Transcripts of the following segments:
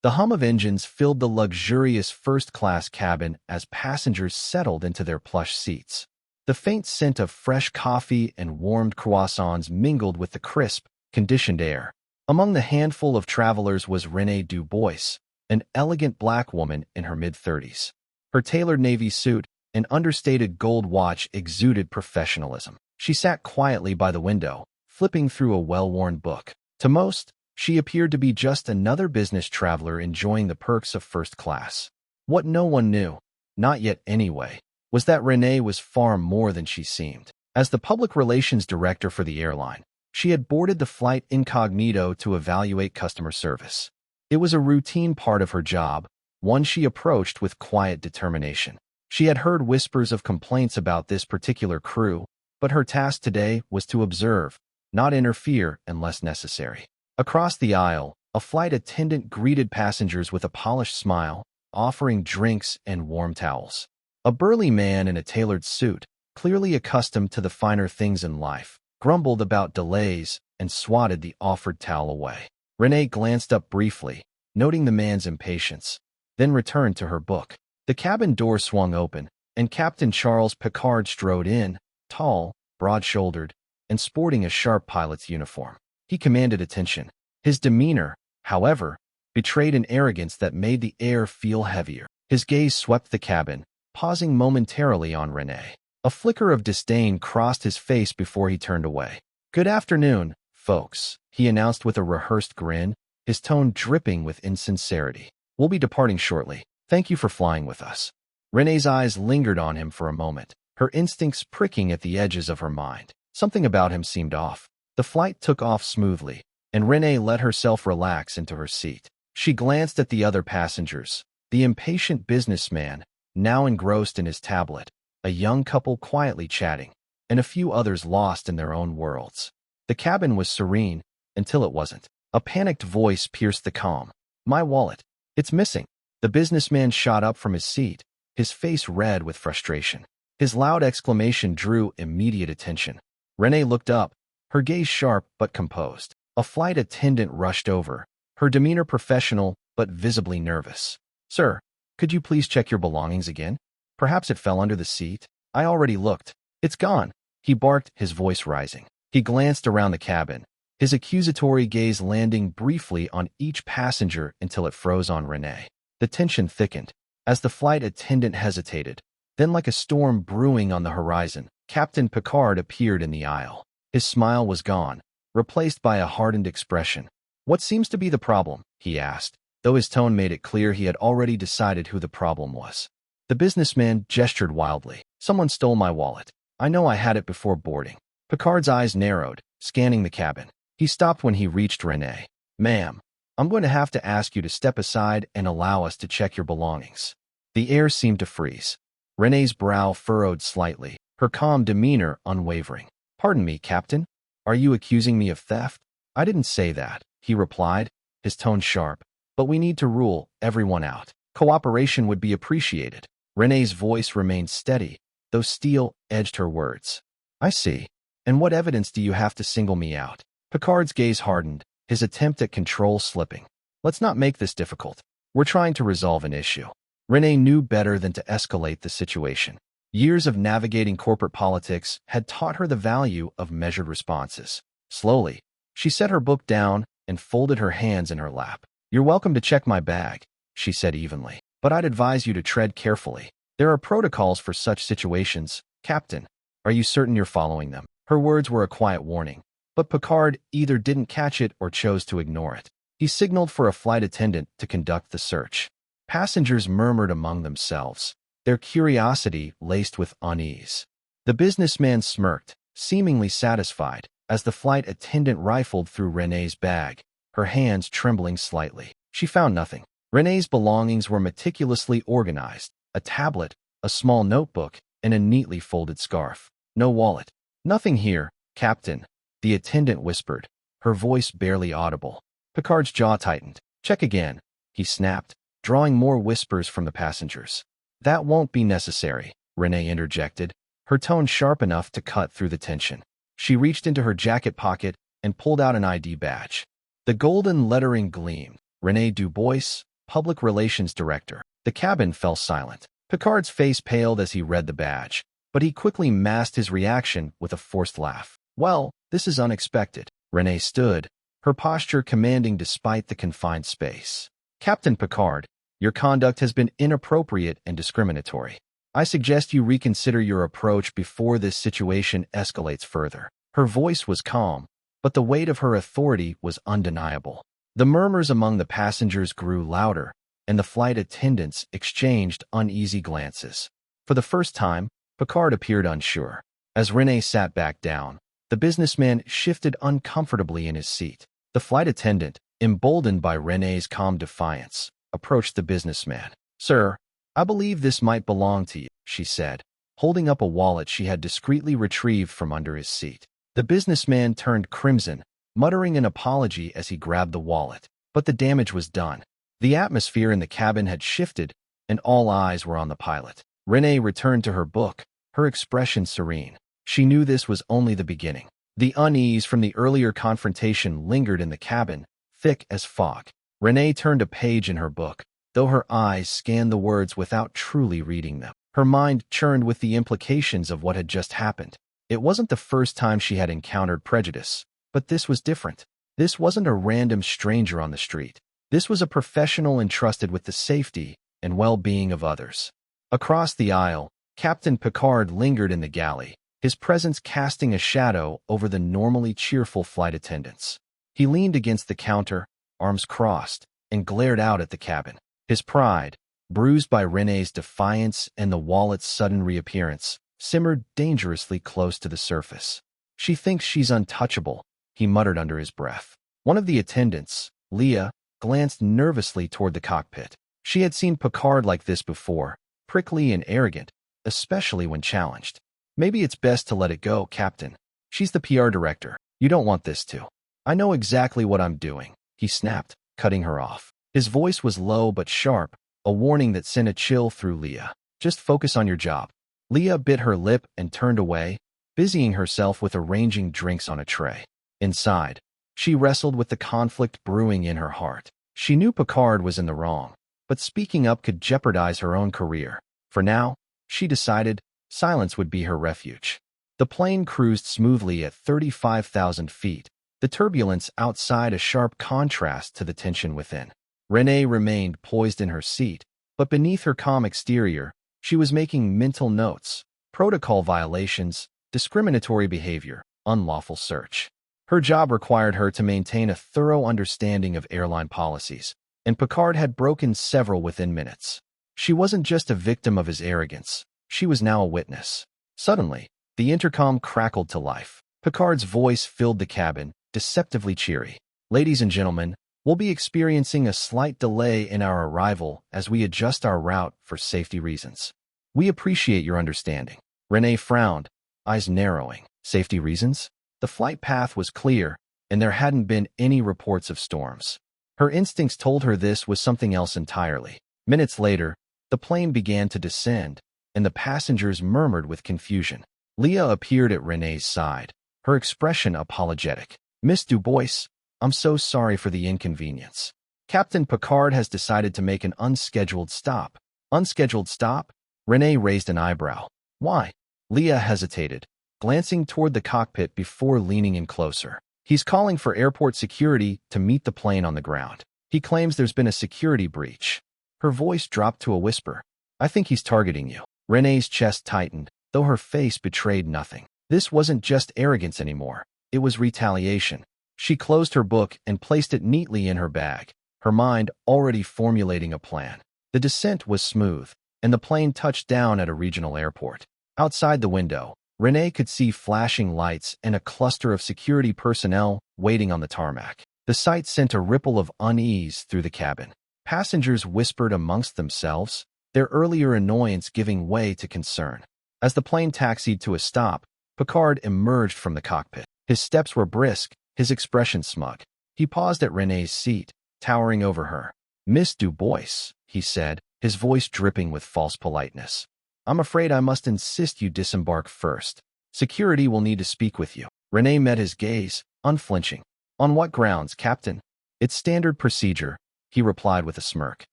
The hum of engines filled the luxurious first-class cabin as passengers settled into their plush seats. The faint scent of fresh coffee and warmed croissants mingled with the crisp, conditioned air. Among the handful of travelers was Renée Dubois, an elegant black woman in her mid-30s. Her tailored navy suit and understated gold watch exuded professionalism. She sat quietly by the window, flipping through a well-worn book. To most, she appeared to be just another business traveler enjoying the perks of first class. What no one knew, not yet anyway, was that Renée was far more than she seemed. As the public relations director for the airline, she had boarded the flight incognito to evaluate customer service. It was a routine part of her job, one she approached with quiet determination. She had heard whispers of complaints about this particular crew, but her task today was to observe, not interfere unless necessary. Across the aisle, a flight attendant greeted passengers with a polished smile, offering drinks and warm towels. A burly man in a tailored suit, clearly accustomed to the finer things in life, grumbled about delays and swatted the offered towel away. Renée glanced up briefly, noting the man's impatience, then returned to her book. The cabin door swung open, and Captain Charles Picard strode in, tall, broad-shouldered, and sporting a sharp pilot's uniform. He commanded attention. His demeanor, however, betrayed an arrogance that made the air feel heavier. His gaze swept the cabin, pausing momentarily on Renée. A flicker of disdain crossed his face before he turned away. "Good afternoon, folks," he announced with a rehearsed grin, his tone dripping with insincerity. "We'll be departing shortly. Thank you for flying with us." Renée's eyes lingered on him for a moment, her instincts pricking at the edges of her mind. Something about him seemed off. The flight took off smoothly, and Renée let herself relax into her seat. She glanced at the other passengers, the impatient businessman, now engrossed in his tablet, a young couple quietly chatting, and a few others lost in their own worlds. The cabin was serene, until it wasn't. A panicked voice pierced the calm. "My wallet. It's missing." The businessman shot up from his seat, his face red with frustration. His loud exclamation drew immediate attention. Renée looked up, her gaze sharp but composed. A flight attendant rushed over, her demeanor professional but visibly nervous. "Sir, could you please check your belongings again? Perhaps it fell under the seat." "I already looked. It's gone," he barked, his voice rising. He glanced around the cabin, his accusatory gaze landing briefly on each passenger until it froze on Renée. The tension thickened as the flight attendant hesitated. Then, like a storm brewing on the horizon, Captain Picard appeared in the aisle. His smile was gone, replaced by a hardened expression. "What seems to be the problem?" he asked, though his tone made it clear he had already decided who the problem was. The businessman gestured wildly. "Someone stole my wallet. I know I had it before boarding." Picard's eyes narrowed, scanning the cabin. He stopped when he reached Renée. "Ma'am, I'm going to have to ask you to step aside and allow us to check your belongings." The air seemed to freeze. Renée's brow furrowed slightly, her calm demeanor unwavering. "Pardon me, Captain. Are you accusing me of theft?" "I didn't say that," he replied, his tone sharp. "But we need to rule everyone out. Cooperation would be appreciated." Renée's voice remained steady, though steel edged her words. "I see. And what evidence do you have to single me out?" Picard's gaze hardened, his attempt at control slipping. "Let's not make this difficult. We're trying to resolve an issue." Renée knew better than to escalate the situation. Years of navigating corporate politics had taught her the value of measured responses. Slowly, she set her book down and folded her hands in her lap. "You're welcome to check my bag," she said evenly, "but I'd advise you to tread carefully. There are protocols for such situations, Captain. Are you certain you're following them?" Her words were a quiet warning, but Picard either didn't catch it or chose to ignore it. He signaled for a flight attendant to conduct the search. Passengers murmured among themselves, their curiosity laced with unease. The businessman smirked, seemingly satisfied, as the flight attendant rifled through Renée's bag, her hands trembling slightly. She found nothing. Renée's belongings were meticulously organized: a tablet, a small notebook, and a neatly folded scarf. "No wallet." "Nothing here, Captain," the attendant whispered, her voice barely audible. Picard's jaw tightened. "Check again," he snapped, drawing more whispers from the passengers. "That won't be necessary," Renée interjected, her tone sharp enough to cut through the tension. She reached into her jacket pocket and pulled out an ID badge. The golden lettering gleamed: Renée Dubois, Public Relations Director. The cabin fell silent. Picard's face paled as he read the badge, but he quickly masked his reaction with a forced laugh. Well, this is unexpected. Renee stood, her posture commanding despite the confined space. Captain Picard, your conduct has been inappropriate and discriminatory. I suggest you reconsider your approach before this situation escalates further. Her voice was calm, but the weight of her authority was undeniable. The murmurs among the passengers grew louder, and the flight attendants exchanged uneasy glances. For the first time, Picard appeared unsure. As Renee sat back down, the businessman shifted uncomfortably in his seat. The flight attendant, emboldened by Renee's calm defiance, approached the businessman. Sir, I believe this might belong to you, she said, holding up a wallet she had discreetly retrieved from under his seat. The businessman turned crimson, muttering an apology as he grabbed the wallet. But the damage was done. The atmosphere in the cabin had shifted, and all eyes were on the pilot. Renee returned to her book, her expression serene. She knew this was only the beginning. The unease from the earlier confrontation lingered in the cabin, thick as fog. Renee turned a page in her book, though her eyes scanned the words without truly reading them. Her mind churned with the implications of what had just happened. It wasn't the first time she had encountered prejudice, but this was different. This wasn't a random stranger on the street. This was a professional entrusted with the safety and well-being of others. Across the aisle, Captain Picard lingered in the galley, his presence casting a shadow over the normally cheerful flight attendants. He leaned against the counter, arms crossed, and glared out at the cabin. His pride, bruised by Renee's defiance and the wallet's sudden reappearance, simmered dangerously close to the surface. She thinks she's untouchable, he muttered under his breath. One of the attendants, Leah, glanced nervously toward the cockpit. She had seen Picard like this before, prickly and arrogant, especially when challenged. Maybe it's best to let it go, Captain. She's the PR director. You don't want this to. I know exactly what I'm doing, he snapped, cutting her off. His voice was low but sharp, a warning that sent a chill through Leah. Just focus on your job. Leah bit her lip and turned away, busying herself with arranging drinks on a tray. Inside, she wrestled with the conflict brewing in her heart. She knew Picard was in the wrong, but speaking up could jeopardize her own career. For now, she decided, silence would be her refuge. The plane cruised smoothly at 35,000 feet, the turbulence outside a sharp contrast to the tension within. Renee remained poised in her seat, but beneath her calm exterior, she was making mental notes: protocol violations, discriminatory behavior, unlawful search. Her job required her to maintain a thorough understanding of airline policies, and Picard had broken several within minutes. She wasn't just a victim of his arrogance, she was now a witness. Suddenly, the intercom crackled to life. Picard's voice filled the cabin, deceptively cheery. Ladies and gentlemen, we'll be experiencing a slight delay in our arrival as we adjust our route for safety reasons. We appreciate your understanding. Renee frowned, eyes narrowing. Safety reasons? The flight path was clear, and there hadn't been any reports of storms. Her instincts told her this was something else entirely. Minutes later, the plane began to descend, and the passengers murmured with confusion. Leah appeared at Renee's side, her expression apologetic. Miss Du Bois, I'm so sorry for the inconvenience. Captain Picard has decided to make an unscheduled stop. Unscheduled stop? Renee raised an eyebrow. Why? Leah hesitated, glancing toward the cockpit before leaning in closer. He's calling for airport security to meet the plane on the ground. He claims there's been a security breach. Her voice dropped to a whisper. I think he's targeting you. Renee's chest tightened, though her face betrayed nothing. This wasn't just arrogance anymore. It was retaliation. She closed her book and placed it neatly in her bag, her mind already formulating a plan. The descent was smooth, and the plane touched down at a regional airport. Outside the window, Renee could see flashing lights and a cluster of security personnel waiting on the tarmac. The sight sent a ripple of unease through the cabin. Passengers whispered amongst themselves, their earlier annoyance giving way to concern. As the plane taxied to a stop, Picard emerged from the cockpit. His steps were brisk, his expression smug. He paused at Renee's seat, towering over her. Miss Du Bois, he said, his voice dripping with false politeness. I'm afraid I must insist you disembark first. Security will need to speak with you. Renee met his gaze, unflinching. On what grounds, Captain? It's standard procedure, he replied with a smirk.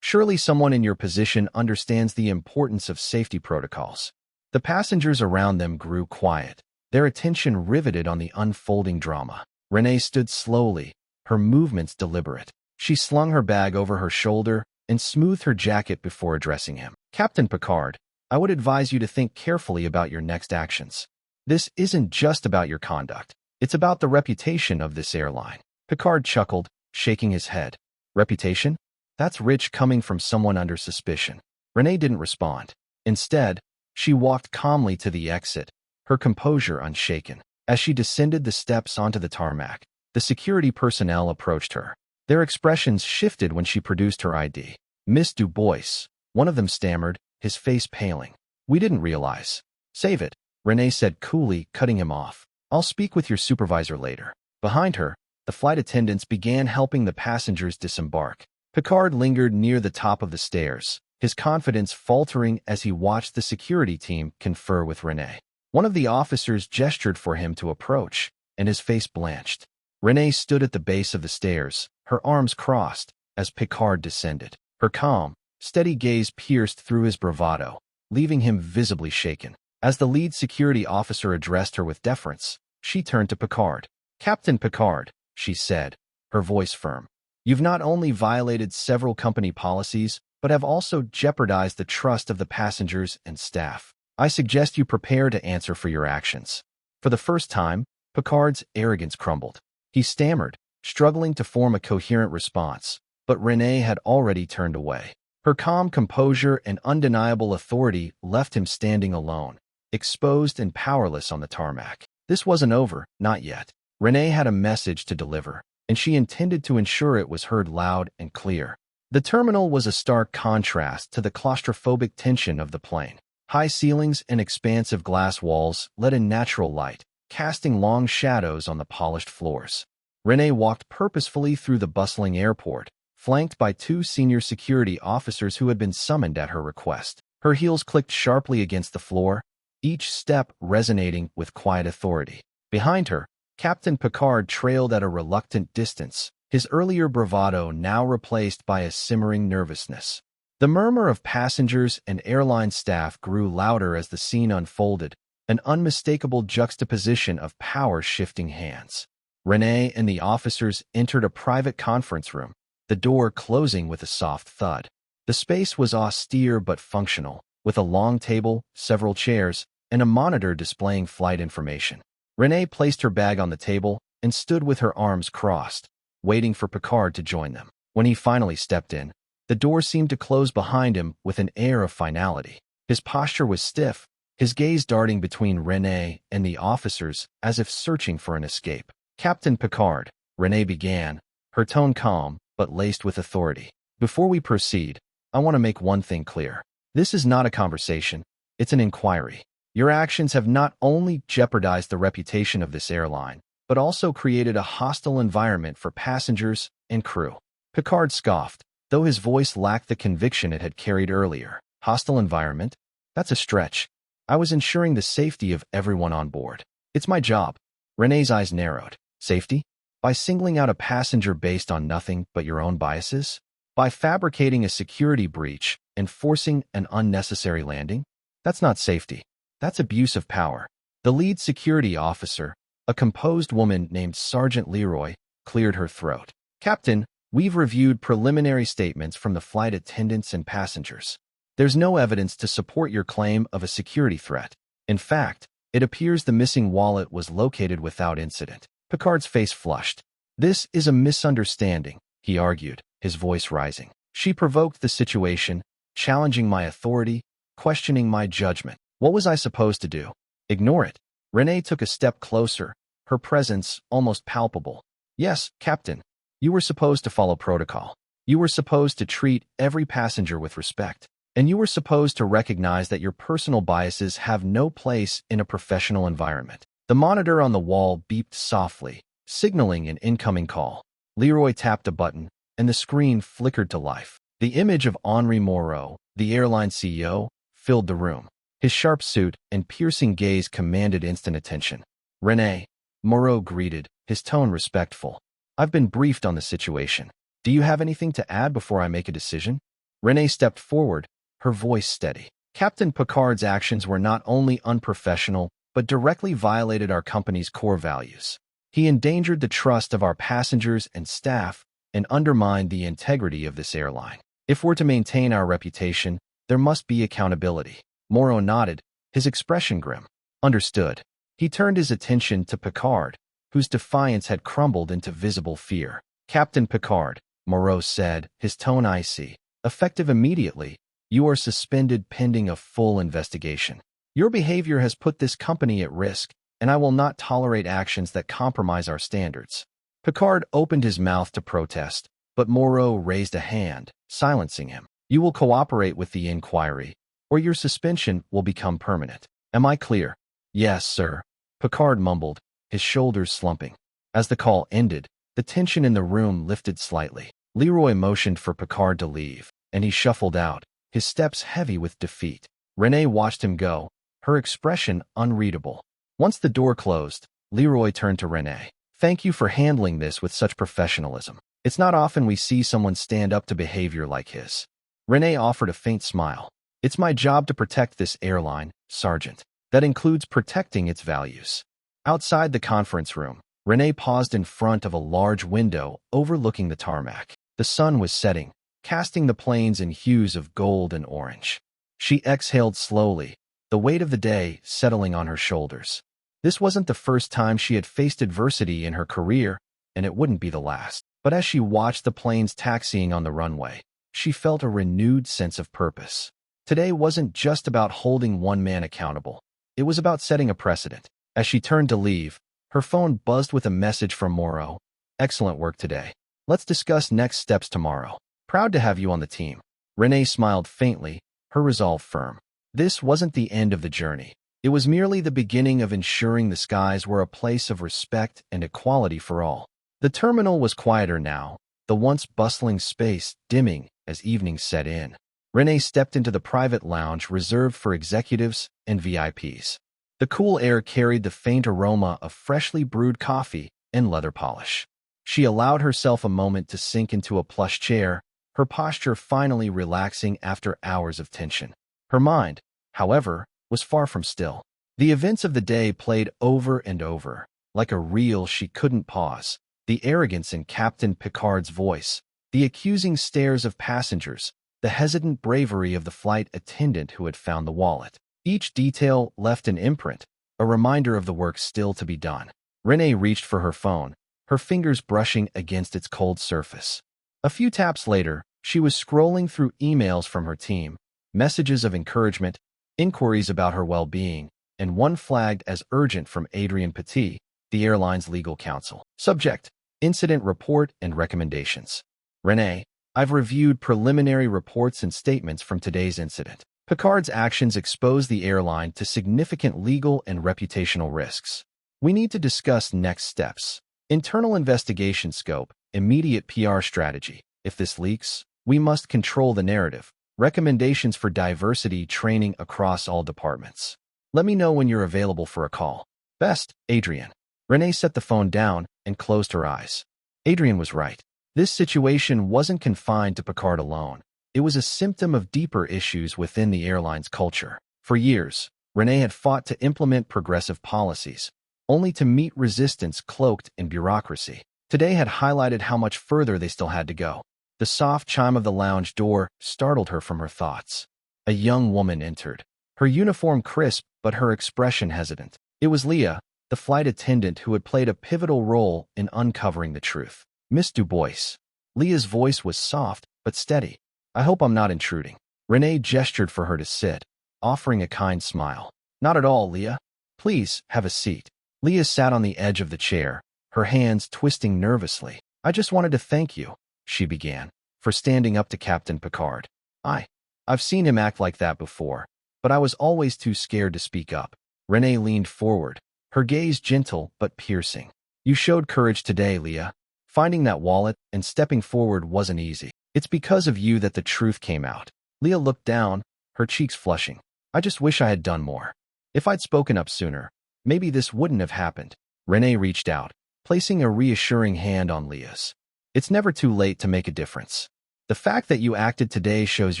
Surely someone in your position understands the importance of safety protocols. The passengers around them grew quiet, their attention riveted on the unfolding drama. Renee stood slowly, her movements deliberate. She slung her bag over her shoulder and smoothed her jacket before addressing him. Captain Picard, I would advise you to think carefully about your next actions. This isn't just about your conduct. It's about the reputation of this airline. Picard chuckled, shaking his head. Reputation? That's rich coming from someone under suspicion. Renee didn't respond. Instead, she walked calmly to the exit, her composure unshaken. As she descended the steps onto the tarmac, the security personnel approached her. Their expressions shifted when she produced her ID. Miss Du Bois, one of them stammered, his face paling. We didn't realize. Save it, Renee said coolly, cutting him off. I'll speak with your supervisor later. Behind her, the flight attendants began helping the passengers disembark. Picard lingered near the top of the stairs, his confidence faltering as he watched the security team confer with Renee. One of the officers gestured for him to approach, and his face blanched. Renee stood at the base of the stairs, her arms crossed, as Picard descended. Her calm, steady gaze pierced through his bravado, leaving him visibly shaken. As the lead security officer addressed her with deference, she turned to Picard. Captain Picard, she said, her voice firm. You've not only violated several company policies, but have also jeopardized the trust of the passengers and staff. I suggest you prepare to answer for your actions. For the first time, Picard's arrogance crumbled. He stammered, struggling to form a coherent response, but Renee had already turned away. Her calm composure and undeniable authority left him standing alone, exposed and powerless on the tarmac. This wasn't over, not yet. Renee had a message to deliver, and she intended to ensure it was heard loud and clear. The terminal was a stark contrast to the claustrophobic tension of the plane. High ceilings and expansive glass walls let in natural light, casting long shadows on the polished floors. Renee walked purposefully through the bustling airport, flanked by two senior security officers who had been summoned at her request. Her heels clicked sharply against the floor, each step resonating with quiet authority. Behind her, Captain Picard trailed at a reluctant distance, his earlier bravado now replaced by a simmering nervousness. The murmur of passengers and airline staff grew louder as the scene unfolded, an unmistakable juxtaposition of power-shifting hands. Renee and the officers entered a private conference room, the door closing with a soft thud. The space was austere but functional, with a long table, several chairs, and a monitor displaying flight information. Renee placed her bag on the table and stood with her arms crossed, waiting for Picard to join them. When he finally stepped in, the door seemed to close behind him with an air of finality. His posture was stiff, his gaze darting between Renee and the officers as if searching for an escape. Captain Picard, Renee began, her tone calm but laced with authority. Before we proceed, I want to make one thing clear. This is not a conversation, it's an inquiry. Your actions have not only jeopardized the reputation of this airline, but also created a hostile environment for passengers and crew. Picard scoffed, though his voice lacked the conviction it had carried earlier. Hostile environment? That's a stretch. I was ensuring the safety of everyone on board. It's my job. Renee's eyes narrowed. Safety? By singling out a passenger based on nothing but your own biases? By fabricating a security breach and forcing an unnecessary landing? That's not safety. That's abuse of power. The lead security officer, a composed woman named Sergeant Leroy, cleared her throat. Captain, we've reviewed preliminary statements from the flight attendants and passengers. There's no evidence to support your claim of a security threat. In fact, it appears the missing wallet was located without incident. Picard's face flushed. This is a misunderstanding, he argued, his voice rising. She provoked the situation, challenging my authority, questioning my judgment. What was I supposed to do? Ignore it. Renee took a step closer, her presence almost palpable. Yes, Captain. You were supposed to follow protocol. You were supposed to treat every passenger with respect. And you were supposed to recognize that your personal biases have no place in a professional environment. The monitor on the wall beeped softly, signaling an incoming call. Leroy tapped a button, and the screen flickered to life. The image of Henri Moreau, the airline CEO, filled the room. His sharp suit and piercing gaze commanded instant attention. Renee, Moreau greeted, his tone respectful. I've been briefed on the situation. Do you have anything to add before I make a decision? Renee stepped forward, her voice steady. Captain Picard's actions were not only unprofessional, but directly violated our company's core values. He endangered the trust of our passengers and staff and undermined the integrity of this airline. If we're to maintain our reputation, there must be accountability. Morrow nodded, his expression grim. Understood. He turned his attention to Picard, whose defiance had crumbled into visible fear. Captain Picard, Moreau said, his tone icy. Effective immediately, you are suspended pending a full investigation. Your behavior has put this company at risk, and I will not tolerate actions that compromise our standards. Picard opened his mouth to protest, but Moreau raised a hand, silencing him. You will cooperate with the inquiry, or your suspension will become permanent. Am I clear? Yes, sir. Picard mumbled, his shoulders slumping. As the call ended, the tension in the room lifted slightly. Leroy motioned for Picard to leave, and he shuffled out, his steps heavy with defeat. Renee watched him go, her expression unreadable. Once the door closed, Leroy turned to Renee. Thank you for handling this with such professionalism. It's not often we see someone stand up to behavior like his. Renee offered a faint smile. It's my job to protect this airline, Sergeant. That includes protecting its values. Outside the conference room, Renee paused in front of a large window overlooking the tarmac. The sun was setting, casting the planes in hues of gold and orange. She exhaled slowly, the weight of the day settling on her shoulders. This wasn't the first time she had faced adversity in her career, and it wouldn't be the last. But as she watched the planes taxiing on the runway, she felt a renewed sense of purpose. Today wasn't just about holding one man accountable. It was about setting a precedent. As she turned to leave, her phone buzzed with a message from Morrow. Excellent work today. Let's discuss next steps tomorrow. Proud to have you on the team. Renee smiled faintly, her resolve firm. This wasn't the end of the journey. It was merely the beginning of ensuring the skies were a place of respect and equality for all. The terminal was quieter now, the once bustling space dimming as evening set in. Renee stepped into the private lounge reserved for executives and VIPs. The cool air carried the faint aroma of freshly brewed coffee and leather polish. She allowed herself a moment to sink into a plush chair, her posture finally relaxing after hours of tension. Her mind, however, was far from still. The events of the day played over and over, like a reel she couldn't pause. The arrogance in Captain Picard's voice, the accusing stares of passengers, the hesitant bravery of the flight attendant who had found the wallet. Each detail left an imprint, a reminder of the work still to be done. Renee reached for her phone, her fingers brushing against its cold surface. A few taps later, she was scrolling through emails from her team, messages of encouragement, inquiries about her well-being, and one flagged as urgent from Adrian Petit, the airline's legal counsel. Subject: Incident Report and Recommendations. Renee, I've reviewed preliminary reports and statements from today's incident. Picard's actions expose the airline to significant legal and reputational risks. We need to discuss next steps. Internal investigation scope, immediate PR strategy. If this leaks, we must control the narrative. Recommendations for diversity training across all departments. Let me know when you're available for a call. Best, Adrian. Renee set the phone down and closed her eyes. Adrian was right. This situation wasn't confined to Picard alone. It was a symptom of deeper issues within the airline's culture. For years, Renee had fought to implement progressive policies, only to meet resistance cloaked in bureaucracy. Today had highlighted how much further they still had to go. The soft chime of the lounge door startled her from her thoughts. A young woman entered, her uniform crisp but her expression hesitant. It was Leah, the flight attendant who had played a pivotal role in uncovering the truth. Miss Du Bois. Leah's voice was soft but steady. I hope I'm not intruding. Renee gestured for her to sit, offering a kind smile. Not at all, Leah. Please, have a seat. Leah sat on the edge of the chair, her hands twisting nervously. I just wanted to thank you, she began, for standing up to Captain Picard. I've seen him act like that before, but I was always too scared to speak up. Renee leaned forward, her gaze gentle but piercing. You showed courage today, Leah. Finding that wallet and stepping forward wasn't easy. It's because of you that the truth came out. Leah looked down, her cheeks flushing. I just wish I had done more. If I'd spoken up sooner, maybe this wouldn't have happened. Renee reached out, placing a reassuring hand on Leah's. It's never too late to make a difference. The fact that you acted today shows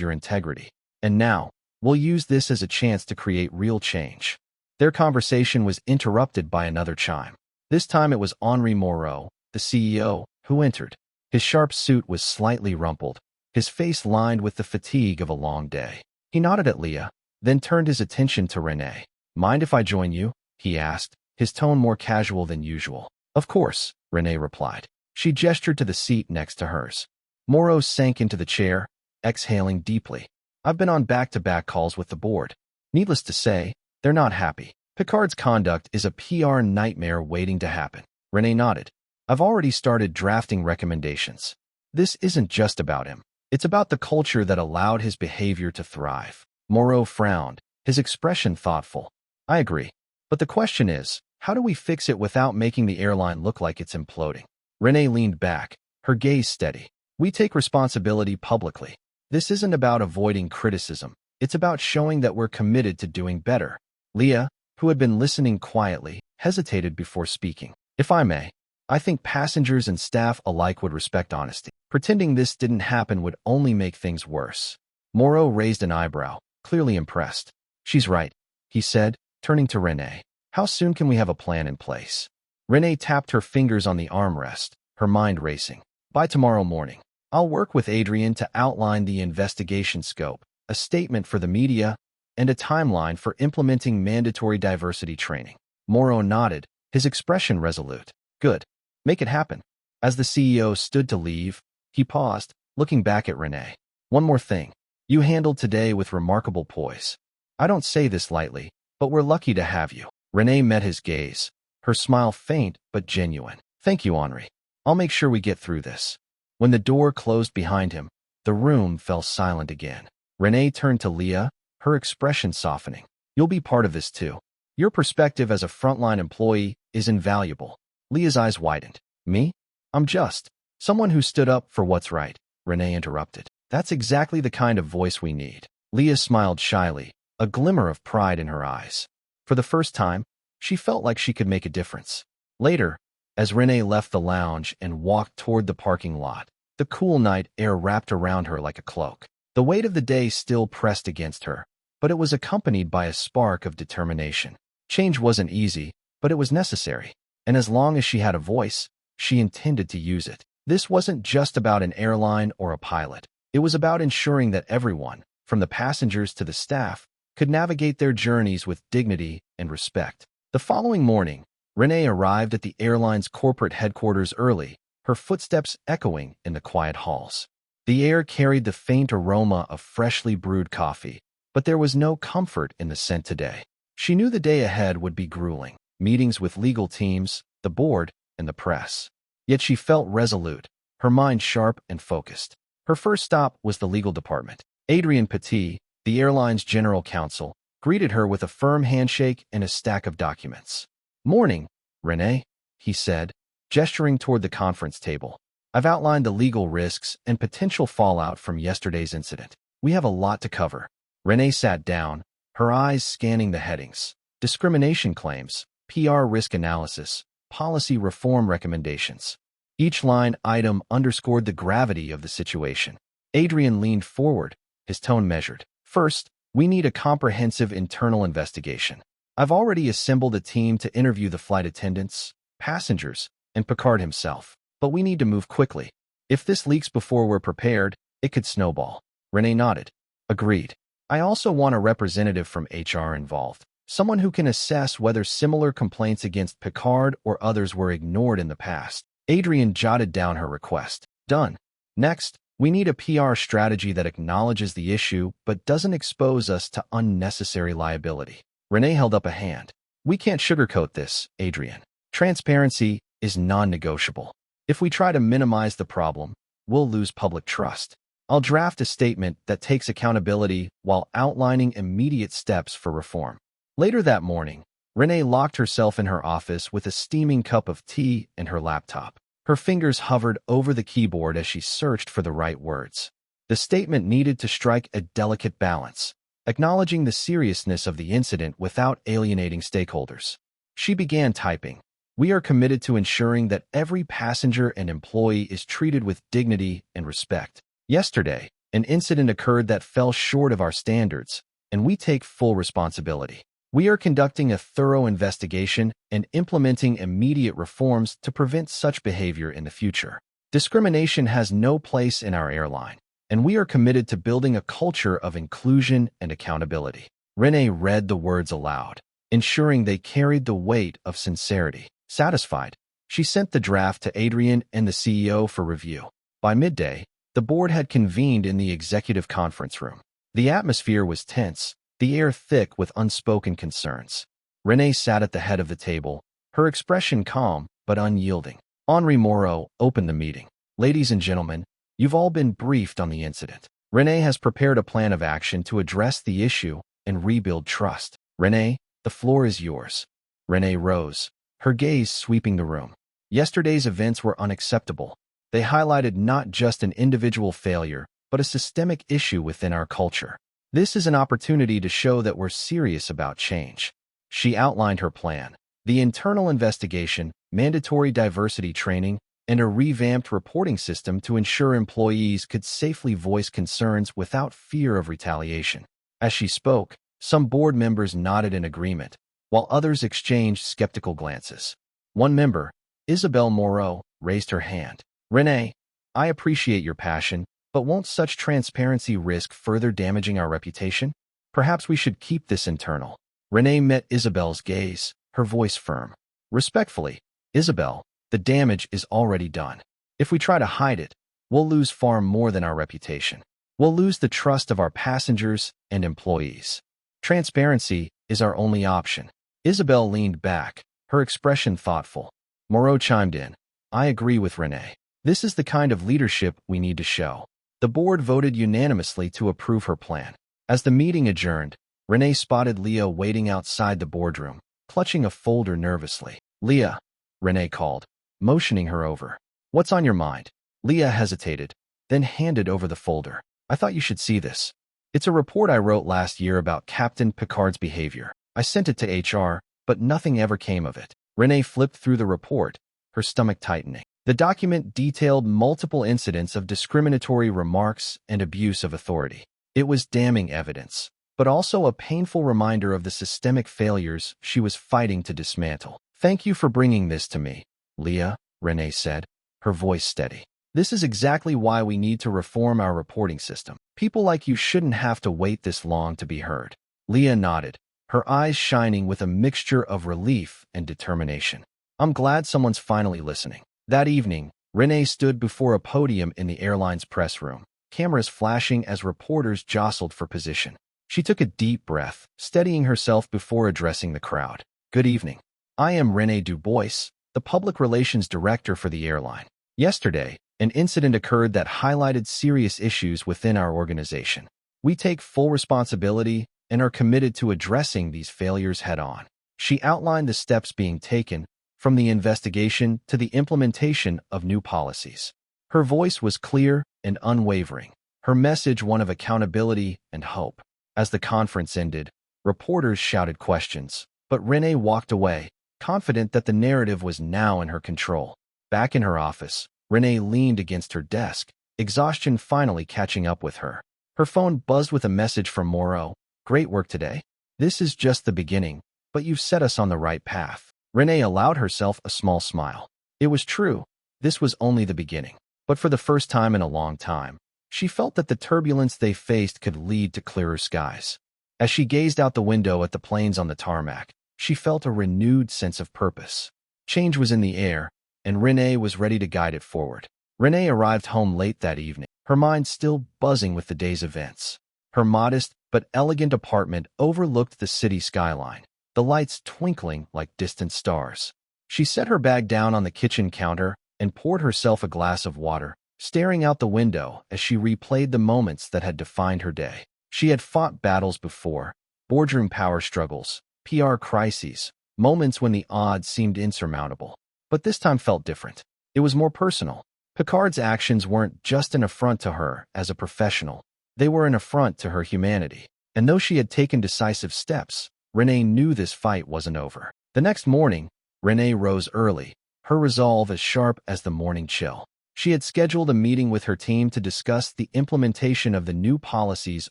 your integrity. And now, we'll use this as a chance to create real change. Their conversation was interrupted by another chime. This time it was Henri Moreau, the CEO, who entered. His sharp suit was slightly rumpled, his face lined with the fatigue of a long day. He nodded at Leah, then turned his attention to Renee. "Mind if I join you?" he asked, his tone more casual than usual. "Of course," Renee replied. She gestured to the seat next to hers. Moreau sank into the chair, exhaling deeply. "I've been on back-to-back calls with the board. Needless to say, they're not happy. Picard's conduct is a PR nightmare waiting to happen." Renee nodded. "I've already started drafting recommendations. This isn't just about him. It's about the culture that allowed his behavior to thrive." Moreau frowned, his expression thoughtful. "I agree. But the question is, how do we fix it without making the airline look like it's imploding?" Renee leaned back, her gaze steady. "We take responsibility publicly. This isn't about avoiding criticism. It's about showing that we're committed to doing better." Leah, who had been listening quietly, hesitated before speaking. "If I may, I think passengers and staff alike would respect honesty. Pretending this didn't happen would only make things worse." Moreau raised an eyebrow, clearly impressed. "She's right," he said, turning to Renee. "How soon can we have a plan in place?" Renee tapped her fingers on the armrest, her mind racing. "By tomorrow morning. I'll work with Adrian to outline the investigation scope, a statement for the media, and a timeline for implementing mandatory diversity training." Moreau nodded, his expression resolute. "Good. Make it happen." As the CEO stood to leave, he paused, looking back at Renee. "One more thing. You handled today with remarkable poise. I don't say this lightly, but we're lucky to have you." Renee met his gaze, her smile faint but genuine. "Thank you, Henri. I'll make sure we get through this." When the door closed behind him, the room fell silent again. Renee turned to Leah, her expression softening. "You'll be part of this too. Your perspective as a frontline employee is invaluable." Leah's eyes widened. "Me? I'm just someone who stood up for what's right," Renee interrupted. "That's exactly the kind of voice we need." Leah smiled shyly, a glimmer of pride in her eyes. For the first time, she felt like she could make a difference. Later, as Renee left the lounge and walked toward the parking lot, the cool night air wrapped around her like a cloak. The weight of the day still pressed against her, but it was accompanied by a spark of determination. Change wasn't easy, but it was necessary, and as long as she had a voice, she intended to use it. This wasn't just about an airline or a pilot. It was about ensuring that everyone, from the passengers to the staff, could navigate their journeys with dignity and respect. The following morning, Renee arrived at the airline's corporate headquarters early, her footsteps echoing in the quiet halls. The air carried the faint aroma of freshly brewed coffee, but there was no comfort in the scent today. She knew the day ahead would be grueling, meetings with legal teams, the board, and the press. Yet she felt resolute, her mind sharp and focused. Her first stop was the legal department. Adrian Petit, the airline's general counsel, greeted her with a firm handshake and a stack of documents. "Morning, Renee," he said, gesturing toward the conference table. "I've outlined the legal risks and potential fallout from yesterday's incident. We have a lot to cover." Renee sat down, her eyes scanning the headings. Discrimination claims, PR risk analysis, policy reform recommendations. Each line item underscored the gravity of the situation. Adrian leaned forward, his tone measured. "First, we need a comprehensive internal investigation. I've already assembled a team to interview the flight attendants, passengers, and Picard himself. But we need to move quickly. If this leaks before we're prepared, it could snowball." Renee nodded. "Agreed. I also want a representative from HR involved, someone who can assess whether similar complaints against Picard or others were ignored in the past." Adrian jotted down her request. "Done. Next, we need a PR strategy that acknowledges the issue but doesn't expose us to unnecessary liability." Renee held up a hand. "We can't sugarcoat this, Adrian. Transparency is non-negotiable. If we try to minimize the problem, we'll lose public trust. I'll draft a statement that takes accountability while outlining immediate steps for reform." Later that morning, Renee locked herself in her office with a steaming cup of tea and her laptop. Her fingers hovered over the keyboard as she searched for the right words. The statement needed to strike a delicate balance, acknowledging the seriousness of the incident without alienating stakeholders. She began typing. "We are committed to ensuring that every passenger and employee is treated with dignity and respect. Yesterday, an incident occurred that fell short of our standards, and we take full responsibility. We are conducting a thorough investigation and implementing immediate reforms to prevent such behavior in the future. Discrimination has no place in our airline, and we are committed to building a culture of inclusion and accountability. Renee read the words aloud, ensuring they carried the weight of sincerity. Satisfied, she sent the draft to Adrian and the CEO for review. By midday, the board had convened in the executive conference room. The atmosphere was tense, the air thick with unspoken concerns. Renee sat at the head of the table, her expression calm but unyielding. Henri Moreau opened the meeting. Ladies and gentlemen, you've all been briefed on the incident. Renee has prepared a plan of action to address the issue and rebuild trust. Renee, the floor is yours. Renee rose, her gaze sweeping the room. Yesterday's events were unacceptable. They highlighted not just an individual failure, but a systemic issue within our culture. This is an opportunity to show that we're serious about change. She outlined her plan: the internal investigation, mandatory diversity training, and a revamped reporting system to ensure employees could safely voice concerns without fear of retaliation. As she spoke, some board members nodded in agreement, while others exchanged skeptical glances. One member, Isabelle Moreau, raised her hand. Renee, I appreciate your passion, but won't such transparency risk further damaging our reputation? Perhaps we should keep this internal. Renee met Isabelle's gaze, her voice firm. Respectfully, Isabelle, the damage is already done. If we try to hide it, we'll lose far more than our reputation. We'll lose the trust of our passengers and employees. Transparency is our only option. Isabelle leaned back, her expression thoughtful. Moreau chimed in. I agree with Renee. This is the kind of leadership we need to show. The board voted unanimously to approve her plan. As the meeting adjourned, Renee spotted Leah waiting outside the boardroom, clutching a folder nervously. Leah, Renee called, motioning her over. What's on your mind? Leah hesitated, then handed over the folder. I thought you should see this. It's a report I wrote last year about Captain Picard's behavior. I sent it to HR, but nothing ever came of it. Renee flipped through the report, her stomach tightening. The document detailed multiple incidents of discriminatory remarks and abuse of authority. It was damning evidence, but also a painful reminder of the systemic failures she was fighting to dismantle. Thank you for bringing this to me, Leah, Renee said, her voice steady. This is exactly why we need to reform our reporting system. People like you shouldn't have to wait this long to be heard. Leah nodded, her eyes shining with a mixture of relief and determination. I'm glad someone's finally listening. That evening, Renee stood before a podium in the airline's press room, cameras flashing as reporters jostled for position. She took a deep breath, steadying herself before addressing the crowd. Good evening. I am Renee Dubois, the Public Relations Director for the airline. Yesterday, an incident occurred that highlighted serious issues within our organization. We take full responsibility and are committed to addressing these failures head-on. She outlined the steps being taken, from the investigation to the implementation of new policies. Her voice was clear and unwavering, her message one of accountability and hope. As the conference ended, reporters shouted questions, but Renee walked away, confident that the narrative was now in her control. Back in her office, Renee leaned against her desk, exhaustion finally catching up with her. Her phone buzzed with a message from Moreau. Great work today. This is just the beginning, but you've set us on the right path. Renee allowed herself a small smile. It was true. This was only the beginning. But for the first time in a long time, she felt that the turbulence they faced could lead to clearer skies. As she gazed out the window at the planes on the tarmac, she felt a renewed sense of purpose. Change was in the air, and Renee was ready to guide it forward. Renee arrived home late that evening, her mind still buzzing with the day's events. Her modest but elegant apartment overlooked the city skyline, the lights twinkling like distant stars. She set her bag down on the kitchen counter and poured herself a glass of water, staring out the window as she replayed the moments that had defined her day. She had fought battles before, boardroom power struggles, PR crises, moments when the odds seemed insurmountable. But this time felt different. It was more personal. Picard's actions weren't just an affront to her as a professional. They were an affront to her humanity. And though she had taken decisive steps, Renee knew this fight wasn't over. The next morning, Renee rose early, her resolve as sharp as the morning chill. She had scheduled a meeting with her team to discuss the implementation of the new policies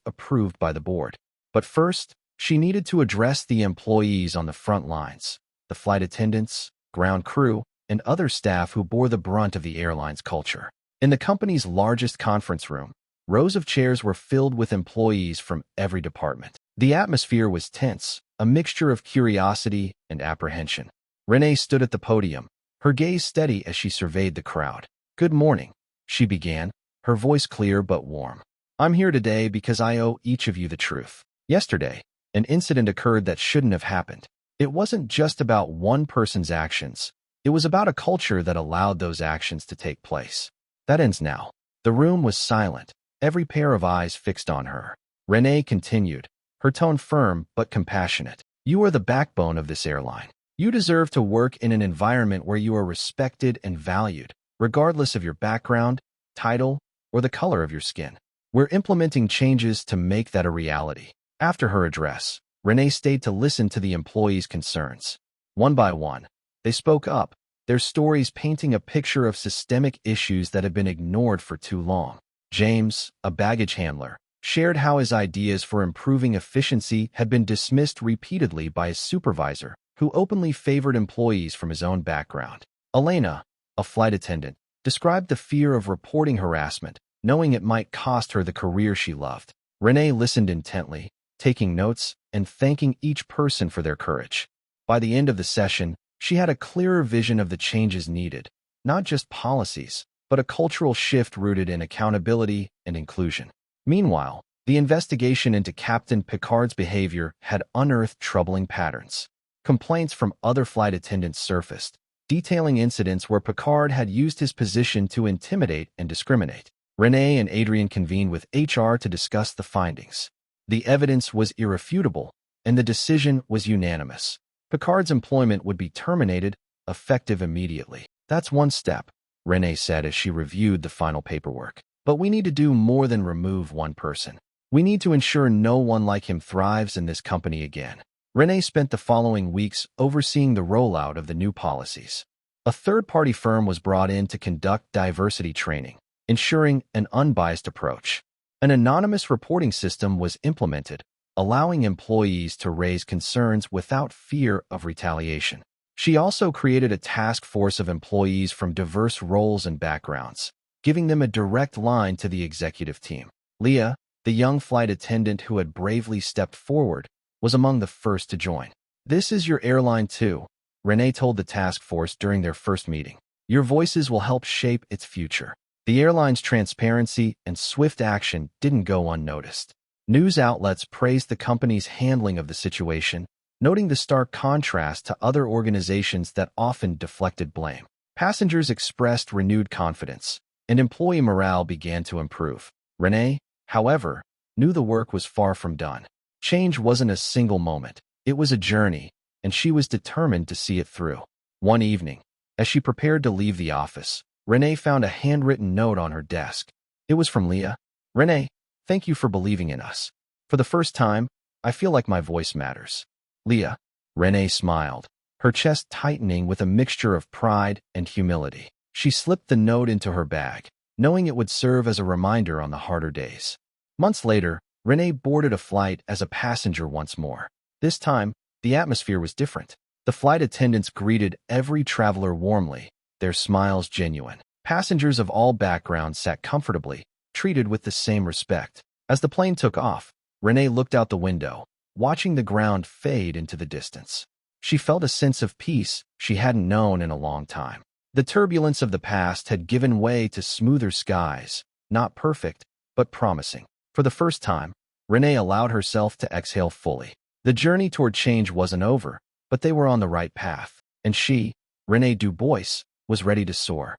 approved by the board. But first, she needed to address the employees on the front lines, the flight attendants, ground crew, and other staff who bore the brunt of the airline's culture. In the company's largest conference room, rows of chairs were filled with employees from every department. The atmosphere was tense, a mixture of curiosity and apprehension. Renee stood at the podium, her gaze steady as she surveyed the crowd. "Good morning," she began, her voice clear but warm. "I'm here today because I owe each of you the truth. Yesterday, an incident occurred that shouldn't have happened. It wasn't just about one person's actions. It was about a culture that allowed those actions to take place. That ends now." The room was silent, every pair of eyes fixed on her. Renee continued, her tone firm but compassionate. "You are the backbone of this airline. You deserve to work in an environment where you are respected and valued, regardless of your background, title, or the color of your skin. We're implementing changes to make that a reality." After her address, Renee stayed to listen to the employees' concerns. One by one, they spoke up, their stories painting a picture of systemic issues that had been ignored for too long. James, a baggage handler, shared how his ideas for improving efficiency had been dismissed repeatedly by his supervisor, who openly favored employees from his own background. Elena, a flight attendant, described the fear of reporting harassment, knowing it might cost her the career she loved. Renee listened intently, taking notes and thanking each person for their courage. By the end of the session, she had a clearer vision of the changes needed, not just policies, but a cultural shift rooted in accountability and inclusion. Meanwhile, the investigation into Captain Picard's behavior had unearthed troubling patterns. Complaints from other flight attendants surfaced, detailing incidents where Picard had used his position to intimidate and discriminate. Renee and Adrian convened with HR to discuss the findings. The evidence was irrefutable, and the decision was unanimous. Picard's employment would be terminated, effective immediately. "That's one step," Renee said as she reviewed the final paperwork. "But we need to do more than remove one person. We need to ensure no one like him thrives in this company again." Renee spent the following weeks overseeing the rollout of the new policies. A third-party firm was brought in to conduct diversity training, ensuring an unbiased approach. An anonymous reporting system was implemented, allowing employees to raise concerns without fear of retaliation. She also created a task force of employees from diverse roles and backgrounds, giving them a direct line to the executive team. Leah, the young flight attendant who had bravely stepped forward, was among the first to join. "This is your airline too," Renee told the task force during their first meeting. "Your voices will help shape its future." The airline's transparency and swift action didn't go unnoticed. News outlets praised the company's handling of the situation, noting the stark contrast to other organizations that often deflected blame. Passengers expressed renewed confidence, and employee morale began to improve. Renee, however, knew the work was far from done. Change wasn't a single moment. It was a journey, and she was determined to see it through. One evening, as she prepared to leave the office, Renee found a handwritten note on her desk. It was from Leah. "Renee, thank you for believing in us. For the first time, I feel like my voice matters." "Leah." Renee smiled, her chest tightening with a mixture of pride and humility. She slipped the note into her bag, knowing it would serve as a reminder on the harder days. Months later, Renee boarded a flight as a passenger once more. This time, the atmosphere was different. The flight attendants greeted every traveler warmly, their smiles genuine. Passengers of all backgrounds sat comfortably, treated with the same respect. As the plane took off, Renee looked out the window, watching the ground fade into the distance. She felt a sense of peace she hadn't known in a long time. The turbulence of the past had given way to smoother skies, not perfect, but promising. For the first time, Renee allowed herself to exhale fully. The journey toward change wasn't over, but they were on the right path, and she, Renee Dubois, was ready to soar.